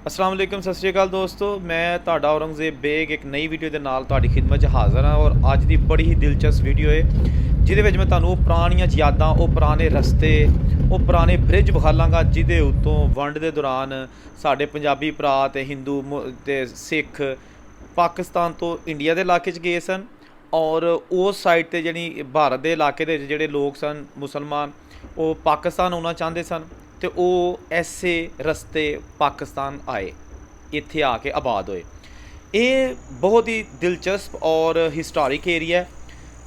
अस्सलाम वालेकुम सत श्री अकाल दोस्तों, मैं ਤੁਹਾਡਾ औरंगजेब बेग एक नई वीडियो ਦੇ ਨਾਲ ਤੁਹਾਡੀ ਖਿਦਮਤ 'ਚ ਹਾਜ਼ਰ ਹਾਂ। ਔਰ ਅੱਜ ਦੀ ਬੜੀ ਹੀ ਦਿਲਚਸਪ ਵੀਡੀਓ ਹੈ ਜਿਹਦੇ ਵਿੱਚ ਮੈਂ ਤੁਹਾਨੂੰ ਉਹ ਪੁਰਾਣੀਆਂ ਯਾਦਾਂ, ਉਹ ਪੁਰਾਣੇ ਰਸਤੇ, ਉਹ ਪੁਰਾਣੇ ਬ੍ਰਿਜ ਵਿਖਾਲਾਂਗਾ ਜਿਹਦੇ ਉੱਤੋਂ ਵੰਡ ਦੇ ਦੌਰਾਨ ਸਾਡੇ ਪੰਜਾਬੀ ਭਰਾ ਤੇ ਹਿੰਦੂ ਤੇ ਸਿੱਖ ਪਾਕਿਸਤਾਨ ਤੋਂ ਇੰਡੀਆ ਦੇ ਇਲਾਕੇ 'ਚ ਗਏ ਸਨ। ਔਰ ਉਸ ਸਾਈਡ ਤੇ ਜਿਹੜੀ ਭਾਰਤ ਦੇ ਇਲਾਕੇ ਦੇ ਜਿਹੜੇ ਲੋਕ ਸਨ ਮੁਸਲਮਾਨ, ਉਹ ਪਾਕਿਸਤਾਨ ਆਉਣਾ ਚਾਹੁੰਦੇ ਸਨ ਤੇ ਉਹ ਐਸੇ ਰਸਤੇ ਪਾਕਿਸਤਾਨ ਆਏ, ਇੱਥੇ ਆ ਕੇ ਆਬਾਦ ਹੋਏ। ਇਹ ਬਹੁਤ ਹੀ ਦਿਲਚਸਪ ਔਰ ਹਿਸਟੋਰਿਕ ਏਰੀਆ ਹੈ।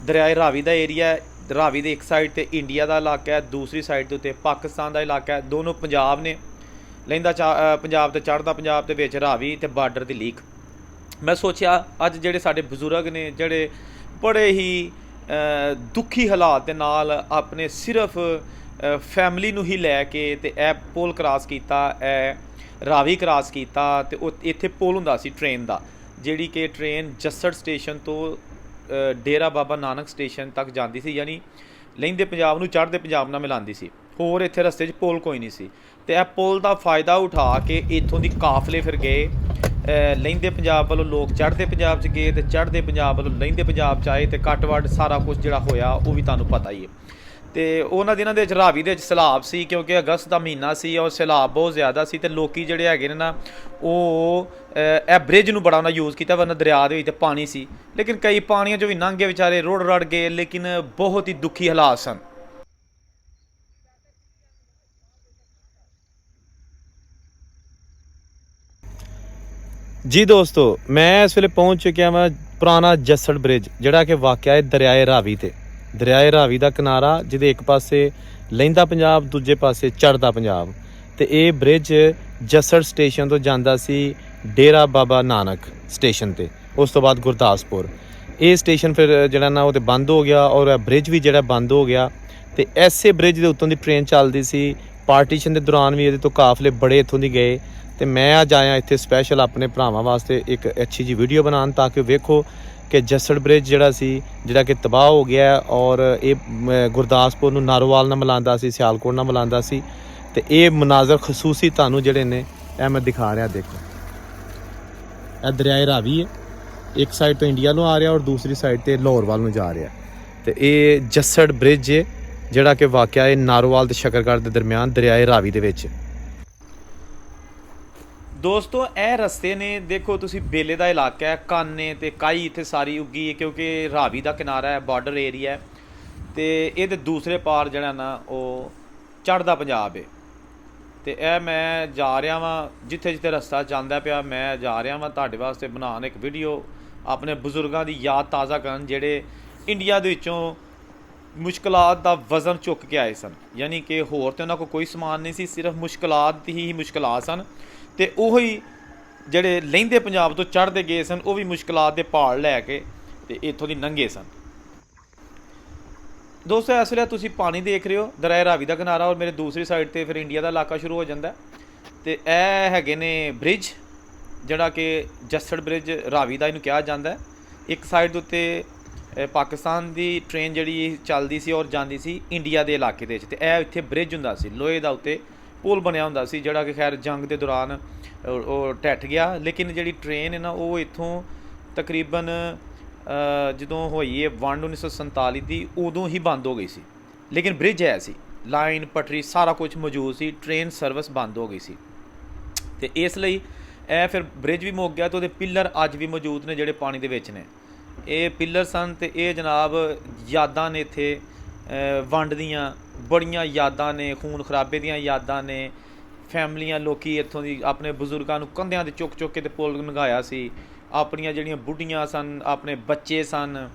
ਦਰਿਆਏ ਰਾਵੀ ਦਾ ਏਰੀਆ ਹੈ। ਰਾਵੀ ਦੇ ਇੱਕ ਸਾਈਡ ਤੇ ਇੰਡੀਆ ਦਾ ਇਲਾਕਾ ਹੈ, ਦੂਸਰੀ ਸਾਈਡ ਦੇ ਉੱਤੇ ਪਾਕਿਸਤਾਨ ਦਾ ਇਲਾਕਾ ਹੈ। ਦੋਨੋਂ ਪੰਜਾਬ ਨੇ, ਲਹਿੰਦਾ ਪੰਜਾਬ ਤੇ ਚੜ੍ਹਦਾ ਪੰਜਾਬ ਦੇ ਵਿੱਚ ਰਾਵੀ ਤੇ ਬਾਰਡਰ ਦੀ ਲੀਕ। ਮੈਂ ਸੋਚਿਆ ਅੱਜ ਜਿਹੜੇ ਸਾਡੇ ਬਜ਼ੁਰਗ ਨੇ, ਜਿਹੜੇ ਬੜੇ ਹੀ ਦੁਖੀ ਹਾਲਾਤ ਦੇ ਨਾਲ ਆਪਣੇ ਸਿਰਫ ਫੈਮਿਲੀ ਨੂੰ ਹੀ ਲੈ ਕੇ ਤੇ ਇਹ ਪੁਲ ਕ੍ਰਾਸ ਕੀਤਾ, ਇਹ ਰਾਵੀ ਕ੍ਰਾਸ ਕੀਤਾ। ਤੇ ਉਹ ਇੱਥੇ ਪੁਲ ਹੁੰਦਾ ਸੀ ਟ੍ਰੇਨ ਦਾ, ਜਿਹੜੀ ਕਿ ਟ੍ਰੇਨ ਜੱਸੜ ਸਟੇਸ਼ਨ ਤੋਂ ਡੇਰਾ ਬਾਬਾ ਨਾਨਕ ਸਟੇਸ਼ਨ ਤੱਕ ਜਾਂਦੀ ਸੀ, ਯਾਨੀ ਲਹਿੰਦੇ ਪੰਜਾਬ ਨੂੰ ਚੜ੍ਹਦੇ ਪੰਜਾਬ ਨਾਲ ਮਿਲਾਉਂਦੀ ਸੀ। ਹੋਰ ਇੱਥੇ ਰਸਤੇ 'ਚ ਪੁਲ ਕੋਈ ਨਹੀਂ ਸੀ। ਤੇ ਇਹ ਪੁਲ ਦਾ ਫਾਇਦਾ ਉਠਾ ਕੇ ਇੱਥੋਂ ਦੀ ਕਾਫਲੇ ਫਿਰ ਗਏ। ਲਹਿੰਦੇ ਪੰਜਾਬ ਵੱਲੋਂ ਲੋਕ ਚੜ੍ਹਦੇ ਪੰਜਾਬ 'ਚ ਗਏ ਤੇ ਚੜ੍ਹਦੇ ਪੰਜਾਬ ਵੱਲੋਂ ਲਹਿੰਦੇ ਪੰਜਾਬ 'ਚ ਆਏ ਤੇ ਕੱਟ ਵੱਢ ਸਾਰਾ ਕੁਝ ਜਿਹੜਾ ਹੋਇਆ ਉਹ ਵੀ ਤੁਹਾਨੂੰ ਪਤਾ ਹੀ ਹੈ। ਤੇ ਉਹਨਾਂ ਦਿਨਾਂ ਦੇ ਵਿੱਚ ਰਾਵੀ ਦੇ ਵਿੱਚ ਸੈਲਾਬ ਸੀ, ਕਿਉਂਕਿ ਅਗਸਤ ਦਾ ਮਹੀਨਾ ਸੀ ਔਰ ਸੈਲਾਬ ਬਹੁਤ ਜ਼ਿਆਦਾ ਸੀ। ਤੇ ਲੋਕੀ ਜਿਹੜੇ ਹੈਗੇ ਨੇ ਨਾ, ਉਹ ਇਹ ਬ੍ਰਿਜ ਨੂੰ ਬੜਾ ਉਹਨਾਂ ਯੂਜ਼ ਕੀਤਾ, ਵਰਨਾ ਦਰਿਆ ਦੇ ਵਿੱਚ ਤਾਂ ਪਾਣੀ ਸੀ। ਲੇਕਿਨ ਕਈ ਪਾਣੀਆਂ 'ਚੋਂ ਵੀ ਲੰਘ ਗਏ ਵਿਚਾਰੇ, ਰੁੜ ਰੜ ਗਏ। ਲੇਕਿਨ ਬਹੁਤ ਹੀ ਦੁਖੀ ਹਾਲਾਤ ਸਨ। ਜੀ ਦੋਸਤੋ, ਮੈਂ ਇਸ ਵੇਲੇ ਪਹੁੰਚ ਚੁੱਕਿਆ ਵਾਂ ਪੁਰਾਣਾ ਜੱਸੜ ਬ੍ਰਿਜ, ਜਿਹੜਾ ਕਿ ਵਾਕਿਆ ਹੈ ਦਰਿਆਏ ਰਾਵੀ ਤੇ। ਦਰਿਆਏ ਰਾਵੀ ਦਾ ਕਿਨਾਰਾ, ਜਿਹਦੇ ਇੱਕ ਪਾਸੇ ਲਹਿੰਦਾ ਪੰਜਾਬ, ਦੂਜੇ ਪਾਸੇ ਚੜ੍ਹਦਾ ਪੰਜਾਬ। ਤੇ ਇਹ ਬ੍ਰਿਜ ਜੱਸੜ ਸਟੇਸ਼ਨ ਤੋਂ ਜਾਂਦਾ ਸੀ ਡੇਰਾ ਬਾਬਾ ਨਾਨਕ ਸਟੇਸ਼ਨ ਤੇ, ਉਸ ਤੋਂ ਬਾਅਦ ਗੁਰਦਾਸਪੁਰ। ਇਹ ਸਟੇਸ਼ਨ ਫਿਰ ਜਿਹੜਾ ਨਾ ਉਹ ਤੇ ਬੰਦ ਹੋ ਗਿਆ ਔਰ ਬ੍ਰਿਜ ਵੀ ਜਿਹੜਾ ਬੰਦ ਹੋ ਗਿਆ। ਤੇ ਐਸੇ ਬ੍ਰਿਜ ਦੇ ਉੱਤੋਂ ਦੀ ਟ੍ਰੇਨ ਚੱਲਦੀ ਸੀ। ਪਾਰਟੀਸ਼ਨ ਦੇ ਦੌਰਾਨ ਵੀ ਇਹਦੇ ਤੋਂ ਕਾਫਲੇ ਬੜੇ ਇੱਥੋਂ ਦੀ ਗਏ। ਤੇ ਮੈਂ ਅੱਜ ਆਇਆ ਇੱਥੇ ਸਪੈਸ਼ਲ ਆਪਣੇ ਭਰਾਵਾਂ ਵਾਸਤੇ ਇੱਕ ਅੱਛੀ ਜੀ ਵੀਡੀਓ ਬਣਾਉਣ, ਤਾਂ ਕਿ ਵੇਖੋ ਕਿ ਜੱਸੜ ਬ੍ਰਿਜ ਜਿਹੜਾ ਸੀ, ਜਿਹੜਾ ਕਿ ਤਬਾਹ ਹੋ ਗਿਆ। ਔਰ ਇਹ ਗੁਰਦਾਸਪੁਰ ਨੂੰ ਨਾਰੋਵਾਲ ਨਾਲ ਮਿਲਾਉਂਦਾ ਸੀ, ਸਿਆਲਕੋਟ ਨਾਲ ਮਿਲਾਉਂਦਾ ਸੀ। ਤੇ ਇਹ ਮਨਾਜ਼ਰ ਖਸੂਸੀ ਤੁਹਾਨੂੰ ਜਿਹੜੇ ਨੇ ਇਹ ਮੈਂ ਦਿਖਾ ਰਿਹਾ। ਦੇਖੋ, ਇਹ ਦਰਿਆਏ ਰਾਵੀ ਹੈ, ਇੱਕ ਸਾਈਡ ਤੋਂ ਇੰਡੀਆ ਨੂੰ ਆ ਰਿਹਾ ਔਰ ਦੂਸਰੀ ਸਾਈਡ ਤੇ ਲਾਹੌਰ ਵੱਲ ਨੂੰ ਜਾ ਰਿਹਾ। ਤੇ ਇਹ ਜੱਸੜ ਬ੍ਰਿਜ ਹੈ, ਜਿਹੜਾ ਕਿ ਵਾਕਿਆ ਹੈ ਨਾਰੋਵਾਲ ਤੇ ਸ਼ਕਰਗੜ੍ਹ ਦੇ ਦਰਮਿਆਨ ਦਰਿਆਏ ਰਾਵੀ ਦੇ ਵਿੱਚ। ਦੋਸਤੋ, ਇਹ ਰਸਤੇ ਨੇ, ਦੇਖੋ ਤੁਸੀਂ, ਬੇਲੇ ਦਾ ਇਲਾਕਾ ਹੈ, ਕਾਨੇ ਤੇ ਕਾਈ ਇੱਥੇ ਸਾਰੀ ਉੱਗੀ ਹੈ, ਕਿਉਂਕਿ ਰਾਵੀ ਦਾ ਕਿਨਾਰਾ ਹੈ, ਬਾਰਡਰ ਏਰੀਆ ਹੈ। ਤੇ ਇਹਦੇ ਦੂਸਰੇ ਪਾਰ ਜਿਹੜਾ ਨਾ ਉਹ ਚੜ੍ਹਦਾ ਪੰਜਾਬ ਹੈ। ਤੇ ਇਹ ਮੈਂ ਜਾ ਰਿਹਾ ਵਾਂ, ਜਿੱਥੇ ਜਿੱਥੇ ਰਸਤਾ ਜਾਂਦਾ ਪਿਆ ਮੈਂ ਜਾ ਰਿਹਾ ਵਾਂ ਤੁਹਾਡੇ ਵਾਸਤੇ ਬਣਾਉਣ ਇੱਕ ਵੀਡੀਓ, ਆਪਣੇ ਬਜ਼ੁਰਗਾਂ ਦੀ ਯਾਦ ਤਾਜ਼ਾ ਕਰਨ, ਜਿਹੜੇ ਇੰਡੀਆ ਦੇ ਵਿੱਚੋਂ ਮੁਸ਼ਕਲਾਤ ਦਾ ਵਜ਼ਨ ਚੁੱਕ ਕੇ ਆਏ ਸਨ। ਯਾਨੀ ਕਿ ਹੋਰ ਤਾਂ ਉਹਨਾਂ ਕੋਲ ਕੋਈ ਸਮਾਨ ਨਹੀਂ ਸੀ, ਸਿਰਫ ਮੁਸ਼ਕਲਾਤ ਹੀ ਮੁਸ਼ਕਲਾਤ ਸਨ। ਤੇ ਉਹੀ ਜਿਹੜੇ ਲਹਿੰਦੇ ਪੰਜਾਬ ਤੋਂ ਚੜ੍ਹਦੇ ਗਏ ਸਨ, ਉਹ ਵੀ ਮੁਸ਼ਕਲਾਤ ਦੇ ਪਹਾੜ ਲੈ ਕੇ ਤੇ ਇੱਥੋਂ ਦੀ ਲੰਘੇ ਸਨ। ਦੋਸਤੋ, ਇਸ ਵੇਲੇ ਤੁਸੀਂ ਪਾਣੀ ਦੇਖ ਰਹੇ ਹੋ, ਦਰਿਆ ਰਾਵੀ ਦਾ ਕਿਨਾਰਾ, ਔਰ ਮੇਰੇ ਦੂਸਰੀ ਸਾਈਡ ਤੇ ਫਿਰ ਇੰਡੀਆ ਦਾ ਇਲਾਕਾ ਸ਼ੁਰੂ ਹੋ ਜਾਂਦਾ। ਤੇ ਇਹ ਹੈਗੇ ਨੇ ਬ੍ਰਿਜ, ਜਿਹੜਾ ਕਿ ਜੱਸੜ ਬ੍ਰਿਜ ਰਾਵੀ ਦਾ ਇਹਨੂੰ ਕਿਹਾ ਜਾਂਦਾ। ਇੱਕ ਸਾਈਡ ਦੇ ਉੱਤੇ ਪਾਕਿਸਤਾਨ ਦੀ ਟ੍ਰੇਨ ਜਿਹੜੀ ਚੱਲਦੀ ਸੀ ਔਰ ਜਾਂਦੀ ਸੀ ਇੰਡੀਆ ਦੇ ਇਲਾਕੇ ਦੇ ਵਿੱਚ। ਤੇ ਇਹ ਇੱਥੇ ਬ੍ਰਿਜ ਹੁੰਦਾ ਸੀ, ਲੋਹੇ ਦਾ ਉੱਤੇ ਪੁਲ ਬਣਿਆ ਹੁੰਦਾ ਸੀ, ਜਿਹੜਾ ਕਿ ਖੈਰ ਜੰਗ ਦੇ ਦੌਰਾਨ ਉਹ ਟੱਟ ਗਿਆ। ਲੇਕਿਨ ਜਿਹੜੀ ਟ੍ਰੇਨ ਹੈ ਨਾ, ਉਹ ਇੱਥੋਂ ਤਕਰੀਬਨ ਜਦੋਂ ਹੋਈ ਹੈ ਵੰਡ 1947 ਦੀ, ਉਦੋਂ ਹੀ ਬੰਦ ਹੋ ਗਈ ਸੀ। ਲੇਕਿਨ ਬ੍ਰਿਜ ਹੈ ਸੀ, ਲਾਈਨ ਪਟਰੀ ਸਾਰਾ ਕੁਝ ਮੌਜੂਦ ਸੀ, ਟ੍ਰੇਨ ਸਰਵਿਸ ਬੰਦ ਹੋ ਗਈ ਸੀ। ਤੇ ਇਸ ਲਈ ਇਹ ਫਿਰ ਬ੍ਰਿਜ ਵੀ ਮੁੱਕ ਗਿਆ। ਤੇ ਉਹਦੇ ਪਿੱਲਰ ਅੱਜ ਵੀ ਮੌਜੂਦ ਨੇ, ਜਿਹੜੇ ਪਾਣੀ ਦੇ ਵਿੱਚ ਨੇ। ਇਹ ਪਿੱਲਰ ਸਨ। ਤੇ ਇਹ ਜਨਾਬ ਯਾਦਾਂ ਨੇ ਇੱਥੇ ਵੰਡ ਦੀਆਂ, ਬੜੀਆਂ ਯਾਦਾਂ ਨੇ, ਖੂਨ ਖਰਾਬੇ ਦੀਆਂ ਯਾਦਾਂ ਨੇ। ਫੈਮਲੀਆਂ, ਲੋਕੀ ਇੱਥੋਂ ਦੀ ਆਪਣੇ ਬਜ਼ੁਰਗਾਂ ਨੂੰ ਕੰਧਿਆਂ 'ਤੇ ਚੁੱਕ ਚੁੱਕ ਕੇ ਤੇ ਪੁਲ ਲੰਘਾਇਆ ਸੀ। ਆਪਣੀਆਂ ਜਿਹੜੀਆਂ ਬੁੱਢੀਆਂ ਸਨ, ਆਪਣੇ ਬੱਚੇ ਸਨ,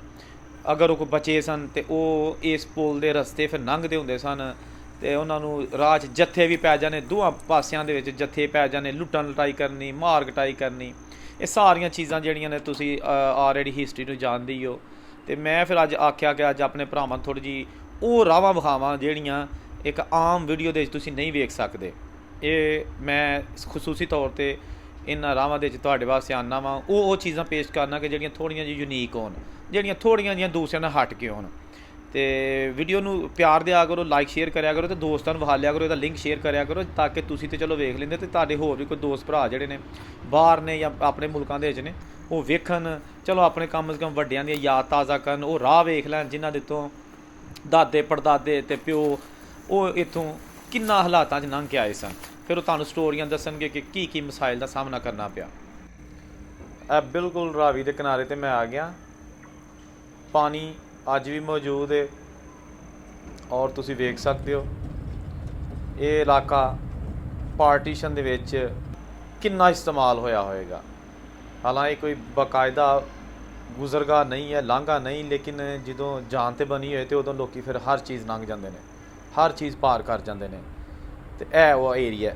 ਅਗਰ ਉਹ ਕੋਈ ਬਚੇ ਸਨ, ਤੇ ਉਹ ਇਸ ਪੁਲ ਦੇ ਰਸਤੇ ਫਿਰ ਲੰਘਦੇ ਹੁੰਦੇ ਸਨ। ਤੇ ਉਹਨਾਂ ਨੂੰ ਰਾਹ 'ਚ ਜੱਥੇ ਵੀ ਪੈ ਜਾਣੇ, ਦੋਹਾਂ ਪਾਸਿਆਂ ਦੇ ਵਿੱਚ ਜੱਥੇ ਪੈ ਜਾਣੇ, ਲੁੱਟਣ ਲਟਾਈ ਕਰਨੀ, ਮਾਰ ਕਟਾਈ ਕਰਨੀ। ਇਹ ਸਾਰੀਆਂ ਚੀਜ਼ਾਂ ਜਿਹੜੀਆਂ ਨੇ ਤੁਸੀਂ ਆਲਰੇਡੀ ਹਿਸਟਰੀ ਨੂੰ ਜਾਣਦੇ ਹੀ ਹੋ। ਤੇ ਮੈਂ ਫਿਰ ਅੱਜ ਆਖਿਆ ਕਿ ਅੱਜ ਆਪਣੇ ਭਰਾਵਾਂ ਨੂੰ ਥੋੜ੍ਹੀ ਜਿਹੀ ਉਹ ਰਾਵਾਂ ਵਿਖਾਵਾਂ ਜਿਹੜੀਆਂ ਇੱਕ ਆਮ ਵੀਡੀਓ ਦੇ ਵਿੱਚ ਤੁਸੀਂ ਨਹੀਂ ਵੇਖ ਸਕਦੇ। ਇਹ ਮੈਂ ਖਸੂਸੀ ਤੌਰ 'ਤੇ ਇਹਨਾਂ ਰਾਵਾਂ ਦੇ ਵਿੱਚ ਤੁਹਾਡੇ ਵਾਸਤੇ ਆਉਂਦਾ ਵਾਂ, ਉਹ ਚੀਜ਼ਾਂ ਪੇਸ਼ ਕਰਨਾ ਕਿ ਜਿਹੜੀਆਂ ਥੋੜ੍ਹੀਆਂ ਜਿਹੀ ਯੂਨੀਕ ਹੋਣ, ਜਿਹੜੀਆਂ ਥੋੜ੍ਹੀਆਂ ਜਿਹੀਆਂ ਦੂਸਰਿਆਂ ਨਾਲ ਹਟ ਕੇ ਹੋਣ। ਤੇ ਵੀਡੀਓ ਨੂੰ ਪਿਆਰ ਦਿਆ ਕਰੋ, ਲਾਈਕ ਸ਼ੇਅਰ ਕਰਿਆ ਕਰੋ ਤੇ ਦੋਸਤਾਂ ਨੂੰ ਵਿਖਾ ਲਿਆ ਕਰੋ, ਇਹਦਾ ਲਿੰਕ ਸ਼ੇਅਰ ਕਰਿਆ ਕਰੋ ਤਾਂ ਕਿ ਤੁਸੀਂ ਤੇ ਚਲੋ ਵੇਖ ਲੈਂਦੇ ਤੇ ਤੁਹਾਡੇ ਹੋਰ ਵੀ ਕੋਈ ਦੋਸਤ ਭਰਾ ਜਿਹੜੇ ਨੇ ਬਾਹਰ ਨੇ ਜਾਂ ਆਪਣੇ ਮੁਲਕਾਂ ਦੇ ਵਿੱਚ ਨੇ ਉਹ ਵੇਖਣ, ਚਲੋ ਆਪਣੇ ਕਮ ਸੇ ਕਮ ਵੱਡਿਆਂ ਦੀਆਂ ਯਾਦ ਤਾਜ਼ਾ ਕਰਨ, ਉਹ ਰਾਹ ਵੇਖ ਲੈਣ ਜਿਨ੍ਹਾਂ ਦੇ ਤੋਂ ਦਾਦੇ ਪੜਦਾਦੇ ਤੇ ਪਿਓ ਉਹ ਇੱਥੋਂ ਕਿੰਨਾ ਹਾਲਾਤਾਂ 'ਚ ਲੰਘ ਕੇ ਆਏ ਸਨ। ਫਿਰ ਉਹ ਤੁਹਾਨੂੰ ਸਟੋਰੀਆਂ ਦੱਸਣਗੇ ਕਿ ਕੀ ਮਸਾਇਲ ਦਾ ਸਾਹਮਣਾ ਕਰਨਾ ਪਿਆ। ਇਹ ਬਿਲਕੁਲ ਰਾਵੀ ਦੇ ਕਿਨਾਰੇ ਤੇ ਮੈਂ ਆ ਗਿਆ। ਪਾਣੀ ਅੱਜ ਵੀ ਮੌਜੂਦ ਹੈ ਔਰ ਤੁਸੀਂ ਵੇਖ ਸਕਦੇ ਹੋ ਇਹ ਇਲਾਕਾ ਪਾਰਟੀਸ਼ਨ ਦੇ ਵਿੱਚ ਕਿੰਨਾ ਇਸਤੇਮਾਲ ਹੋਇਆ ਹੋਏਗਾ। ਹਾਲਾਂਕਿ ਕੋਈ ਬਾਕਾਇਦਾ ਗੁਜ਼ਰਗਾਹ ਨਹੀਂ ਹੈ, ਲਾਂਘਾ ਨਹੀਂ, ਲੇਕਿਨ ਜਦੋਂ ਜਾਨ ਤੇ ਬਣੀ ਹੋਏ ਤੇ ਉਦੋਂ ਲੋਕੀ ਫਿਰ ਹਰ ਚੀਜ਼ ਲੰਘ ਜਾਂਦੇ ਨੇ, ਹਰ ਚੀਜ਼ ਪਾਰ ਕਰ ਜਾਂਦੇ ਨੇ। ਤੇ ਇਹ ਉਹ ਏਰੀਆ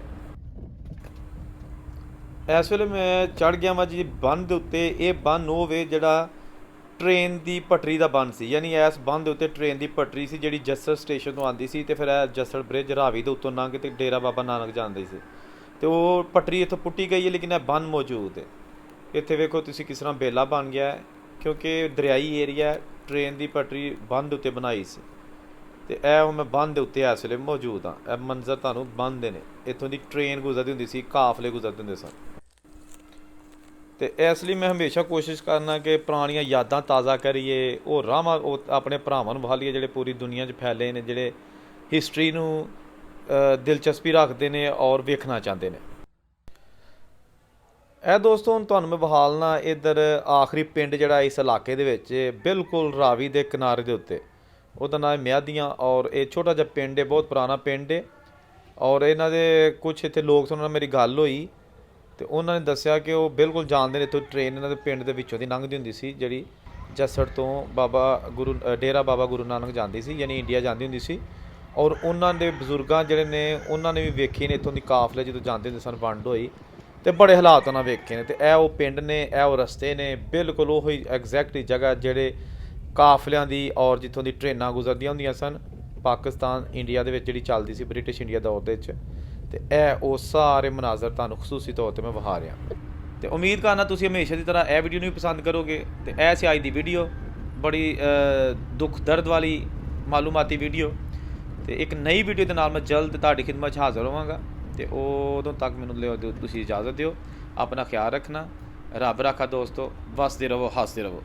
ਇਸ ਵੇਲੇ ਮੈਂ ਚੜ੍ਹ ਗਿਆ ਵਾਂ ਜੀ ਬੰਨ ਦੇ ਉੱਤੇ। ਇਹ ਬੰਨ ਉਹ ਵੇ ਜਿਹੜਾ ਟ੍ਰੇਨ ਦੀ ਪਟਰੀ ਦਾ ਬੰਨ ਸੀ, ਯਾਨੀ ਇਸ ਬੰਨ ਦੇ ਉੱਤੇ ਟ੍ਰੇਨ ਦੀ ਪਟਰੀ ਸੀ ਜਿਹੜੀ ਜੱਸੜ ਸਟੇਸ਼ਨ ਤੋਂ ਆਉਂਦੀ ਸੀ ਤੇ ਫਿਰ ਇਹ ਜੱਸੜ ਬ੍ਰਿਜ ਰਾਵੀ ਦੇ ਉੱਤੋਂ ਲੰਘ ਕੇ ਡੇਰਾ ਬਾਬਾ ਨਾਨਕ ਜਾਂਦੀ ਸੀ। ਤੇ ਉਹ ਪਟਰੀ ਇੱਥੋਂ ਪੁੱਟੀ ਗਈ ਹੈ ਲੇਕਿਨ ਇਹ ਬੰਨ ਮੌਜੂਦ ਹੈ। ਇੱਥੇ ਵੇਖੋ ਤੁਸੀਂ ਕਿਸ ਤਰ੍ਹਾਂ ਬੇਲਾ ਬਣ ਗਿਆ ਹੈ ਕਿਉਂਕਿ ਦਰਿਆਈ ਏਰੀਆ, ਟ੍ਰੇਨ ਦੀ ਪਟਰੀ ਬੰਨ ਦੇ ਉੱਤੇ ਬਣਾਈ ਸੀ। ਤੇ ਇਹ ਮੈਂ ਬੰਨ ਦੇ ਉੱਤੇ ਇਸ ਵੇਲੇ ਮੌਜੂਦ ਹਾਂ। ਇਹ ਮੰਜ਼ਰ ਤੁਹਾਨੂੰ ਬੰਨ ਦੇ ਨੇ, ਇੱਥੋਂ ਦੀ ਟ੍ਰੇਨ ਗੁਜ਼ਰਦੀ ਹੁੰਦੀ ਸੀ, ਕਾਫਲੇ ਗੁਜ਼ਰਦੇ ਹੁੰਦੇ ਸਨ। ਤੇ ਇਸ ਲਈ ਮੈਂ ਹਮੇਸ਼ਾ ਕੋਸ਼ਿਸ਼ ਕਰਨਾ ਕਿ ਪੁਰਾਣੀਆਂ ਯਾਦਾਂ ਤਾਜ਼ਾ ਕਰੀਏ, ਉਹ ਰਾਹਾਂ ਉਹ ਆਪਣੇ ਭਰਾਵਾਂ ਨੂੰ ਵਿਖਾਲੀਏ ਜਿਹੜੇ ਪੂਰੀ ਦੁਨੀਆ 'ਚ ਫੈਲੇ ਨੇ, ਜਿਹੜੇ ਹਿਸਟਰੀ ਨੂੰ ਦਿਲਚਸਪੀ ਰੱਖਦੇ ਨੇ ਔਰ ਵੇਖਣਾ ਚਾਹੁੰਦੇ ਨੇ। ਇਹ ਦੋਸਤੋ ਹੁਣ ਤੁਹਾਨੂੰ ਮੈਂ ਵਿਖਾਲਣਾ ਇੱਧਰ ਆਖਰੀ ਪਿੰਡ ਜਿਹੜਾ ਇਸ ਇਲਾਕੇ ਦੇ ਵਿੱਚ ਬਿਲਕੁਲ ਰਾਵੀ ਦੇ ਕਿਨਾਰੇ ਦੇ ਉੱਤੇ, ਉਹਦਾ ਨਾਮ ਹੈ ਮਿਆਦੀਆਂ ਔਰ ਇਹ ਛੋਟਾ ਜਿਹਾ ਪਿੰਡ ਹੈ, ਬਹੁਤ ਪੁਰਾਣਾ ਪਿੰਡ ਹੈ। ਔਰ ਇਹਨਾਂ ਦੇ ਕੁਛ ਇੱਥੇ ਲੋਕ ਨਾਲ ਮੇਰੀ ਗੱਲ ਹੋਈ ਤੇ ਉਹਨਾਂ ਨੇ ਦੱਸਿਆ ਕਿ ਉਹ ਬਿਲਕੁਲ ਜਾਣਦੇ ਨੇ ਇੱਥੋਂ ਟ੍ਰੇਨ ਇਹਨਾਂ ਦੇ ਪਿੰਡ ਦੇ ਵਿੱਚੋਂ ਦੀ ਲੰਘਦੀ ਹੁੰਦੀ ਸੀ ਜਿਹੜੀ ਜੱਸੜ ਤੋਂ ਡੇਰਾ ਬਾਬਾ ਗੁਰੂ ਨਾਨਕ ਜਾਂਦੀ ਸੀ, ਯਾਨੀ ਇੰਡੀਆ ਜਾਂਦੀ ਹੁੰਦੀ ਸੀ। ਔਰ ਉਹਨਾਂ ਦੇ ਬਜ਼ੁਰਗਾਂ ਜਿਹੜੇ ਨੇ ਉਹਨਾਂ ਨੇ ਵੀ ਵੇਖੇ ਨੇ ਇੱਥੋਂ ਦੀ ਕਾਫਲੇ ਜਦੋਂ ਜਾਂਦੇ ਹੁੰਦੇ ਸਨ, ਵੰਡ ਹੋਈ ਤੇ ਬੜੇ ਹਾਲਾਤ ਉਹਨਾਂ ਵੇਖੇ ਨੇ। ਤੇ ਇਹ ਉਹ ਪਿੰਡ ਨੇ, ਇਹ ਉਹ ਰਸਤੇ ਨੇ, ਬਿਲਕੁਲ ਉਹੀ ਐਗਜ਼ੈਕਟਲੀ ਜਗ੍ਹਾ ਜਿਹੜੇ ਕਾਫਲਿਆਂ ਦੀ ਔਰ ਜਿੱਥੋਂ ਦੀ ਟ੍ਰੇਨਾਂ ਗੁਜ਼ਰਦੀਆਂ ਹੁੰਦੀਆਂ ਸਨ ਪਾਕਿਸਤਾਨ ਇੰਡੀਆ ਦੇ ਵਿੱਚ ਜਿਹੜੀ ਚੱਲਦੀ ਸੀ ਬ੍ਰਿਟਿਸ਼ ਇੰਡੀਆ ਦੌਰ ਦੇ ਵਿੱਚ। ਤੇ ਇਹ ਉਹ ਸਾਰੇ ਮਨਾਜ਼ਰ ਤੁਹਾਨੂੰ ਖਸੂਸੀ ਤੌਰ 'ਤੇ ਮੈਂ ਵਿਖਾ ਰਿਹਾ। ਤੇ ਉਮੀਦ ਕਰਨਾ ਤੁਸੀਂ ਹਮੇਸ਼ਾ ਦੀ ਤਰ੍ਹਾਂ ਇਹ ਵੀਡੀਓ ਨੂੰ ਵੀ ਪਸੰਦ ਕਰੋਗੇ। ਤੇ ਇਹ ਸੀ ਅੱਜ ਦੀ ਵੀਡੀਓ, ਬੜੀ ਦੁੱਖ ਦਰਦ ਵਾਲੀ ਮਾਲੂਮਾਤੀ ਵੀਡੀਓ। ਤੇ ਇੱਕ ਨਈ ਵੀਡੀਓ ਦੇ ਨਾਲ ਮੈਂ ਜਲਦ ਤੁਹਾਡੀ ਖਿਦਮਤ 'ਚ ਹਾਜ਼ਰ ਹੋਵਾਂਗਾ। ਤੇ ਉਦੋਂ ਤੱਕ ਮੈਨੂੰ ਤੁਸੀਂ ਇਜਾਜ਼ਤ ਦਿਓ। ਆਪਣਾ ਖਿਆਲ ਰੱਖਣਾ। ਰੱਬ ਰਾਖਾ ਦੋਸਤੋ। ਵਸਦੇ ਰਹੋ, ਹੱਸਦੇ ਰਹੋ।